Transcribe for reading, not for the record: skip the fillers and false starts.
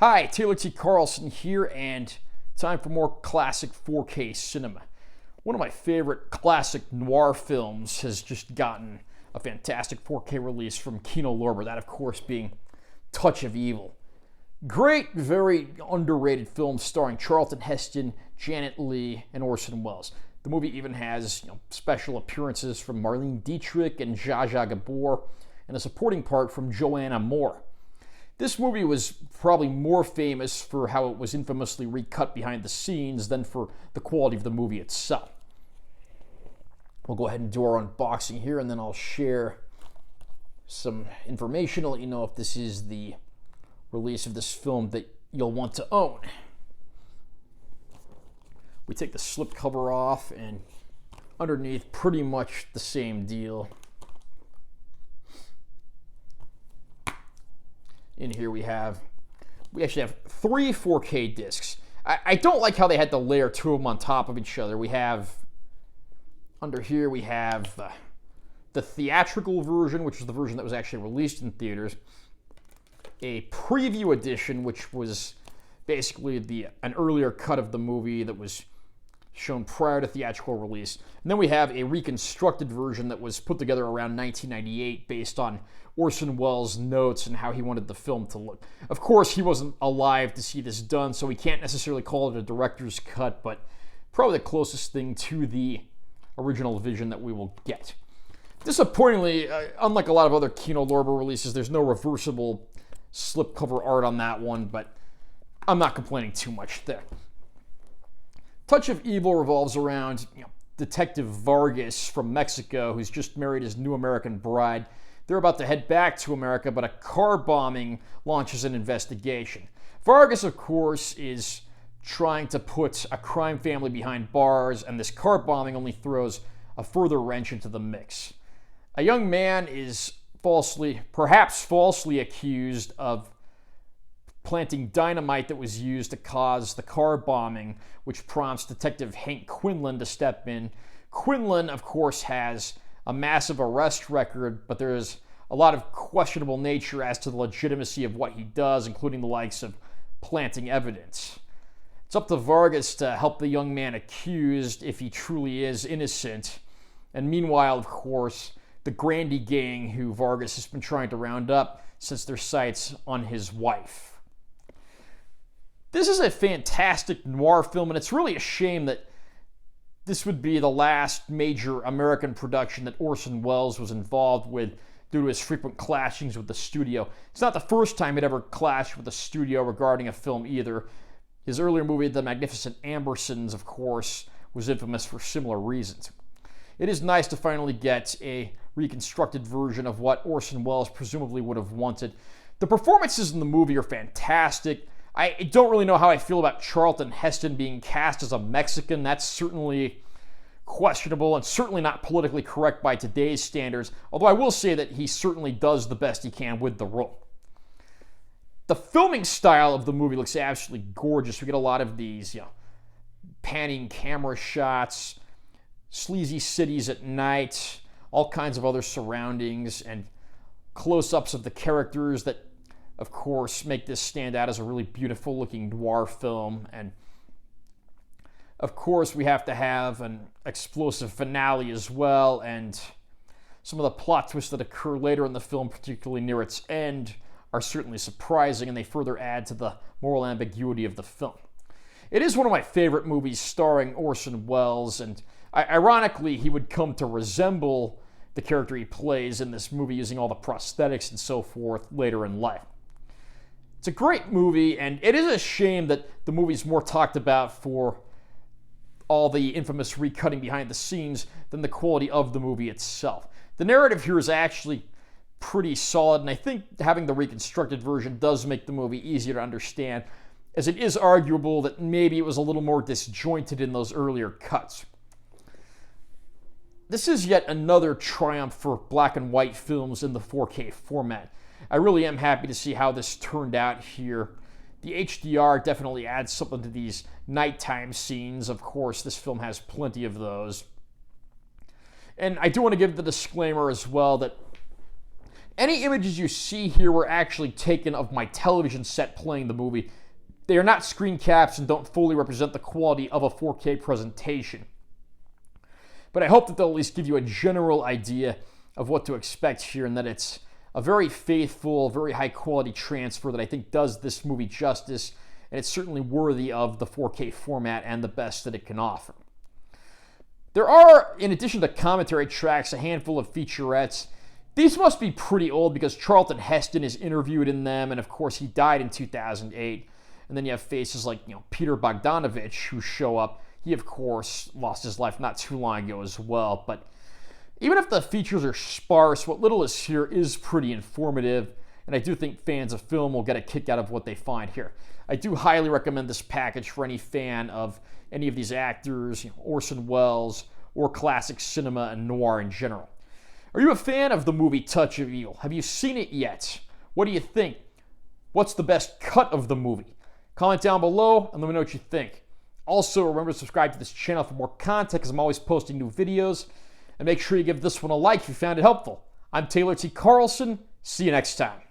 Hi, Taylor T. Carlson here, and time for more classic 4K cinema. One of my favorite classic noir films has just gotten a fantastic 4K release from Kino Lorber, that of course being Touch of Evil. Great, very underrated film starring Charlton, Heston, Janet Leigh, and Orson Welles. The movie even has special appearances from Marlene Dietrich and Zsa Zsa Gabor, and a supporting part from Joanna Moore. This movie was probably more famous for how it was infamously recut behind the scenes than for the quality of the movie itself. We'll go ahead and do our unboxing here, and then I'll share some information to let you know if this is the release of this film that you'll want to own. We take the slipcover off, and underneath, pretty much the same deal. In here we actually have 3 4K discs. I don't like how they had to layer 2 of them on top of each other. Under here we have the theatrical version, which is the version that was actually released in theaters. A preview edition, which was basically an earlier cut of the movie that was shown prior to theatrical release. And then we have a reconstructed version that was put together around 1998 based on Orson Welles' notes and how he wanted the film to look. Of course, he wasn't alive to see this done, so we can't necessarily call it a director's cut, but probably the closest thing to the original vision that we will get. Disappointingly, unlike a lot of other Kino Lorber releases, there's no reversible slipcover art on that one, but I'm not complaining too much there. Touch of Evil revolves around Detective Vargas from Mexico, who's just married his new American bride. They're about to head back to America, but a car bombing launches an investigation. Vargas, of course, is trying to put a crime family behind bars, and this car bombing only throws a further wrench into the mix. A young man is perhaps falsely accused of planting dynamite that was used to cause the car bombing, which prompts Detective Hank Quinlan to step in. Quinlan, of course, has a massive arrest record, but there is a lot of questionable nature as to the legitimacy of what he does, including the likes of planting evidence. It's up to Vargas to help the young man accused if he truly is innocent. And meanwhile, of course, the Grandy gang, who Vargas has been trying to round up, sets their sights on his wife. This is a fantastic noir film, and it's really a shame that this would be the last major American production that Orson Welles was involved with due to his frequent clashings with the studio. It's not the first time he'd ever clashed with the studio regarding a film either. His earlier movie, The Magnificent Ambersons, of course, was infamous for similar reasons. It is nice to finally get a reconstructed version of what Orson Welles presumably would have wanted. The performances in the movie are fantastic. I don't really know how I feel about Charlton Heston being cast as a Mexican. That's certainly questionable and certainly not politically correct by today's standards, although I will say that he certainly does the best he can with the role. The filming style of the movie looks absolutely gorgeous. We get a lot of these panning camera shots, sleazy cities at night, all kinds of other surroundings, and close-ups of the characters that, of course, make this stand out as a really beautiful-looking noir film. And, of course, we have to have an explosive finale as well, and some of the plot twists that occur later in the film, particularly near its end, are certainly surprising, and they further add to the moral ambiguity of the film. It is one of my favorite movies starring Orson Welles, and ironically, he would come to resemble the character he plays in this movie using all the prosthetics and so forth later in life. It's a great movie, and it is a shame that the movie's more talked about for all the infamous recutting behind the scenes than the quality of the movie itself. The narrative here is actually pretty solid, and I think having the reconstructed version does make the movie easier to understand, as it is arguable that maybe it was a little more disjointed in those earlier cuts. This is yet another triumph for black and white films in the 4K format. I really am happy to see how this turned out here. The HDR definitely adds something to these nighttime scenes. Of course, this film has plenty of those. And I do want to give the disclaimer as well that Any images you see here were actually taken of my television set playing the movie. They are not screen caps and don't fully represent the quality of a 4K presentation. But I hope that they'll at least give you a general idea of what to expect here, and that it's a very faithful, very high quality transfer that I think does this movie justice, and it's certainly worthy of the 4K format and the best that it can offer. There are, in addition to commentary tracks, a handful of featurettes. These must be pretty old because Charlton Heston is interviewed in them, and of course he died in 2008. And then you have faces like, Peter Bogdanovich who show up. He, of course, lost his life not too long ago as well. But even if the features are sparse, what little is here is pretty informative, and I do think fans of film will get a kick out of what they find here. I do highly recommend this package for any fan of any of these actors, Orson Welles, or classic cinema and noir in general. Are you a fan of the movie Touch of Evil? Have you seen it yet? What do you think? What's the best cut of the movie? Comment down below and let me know what you think. Also, remember to subscribe to this channel for more content because I'm always posting new videos. And make sure you give this one a like if you found it helpful. I'm Taylor T. Carlson. See you next time.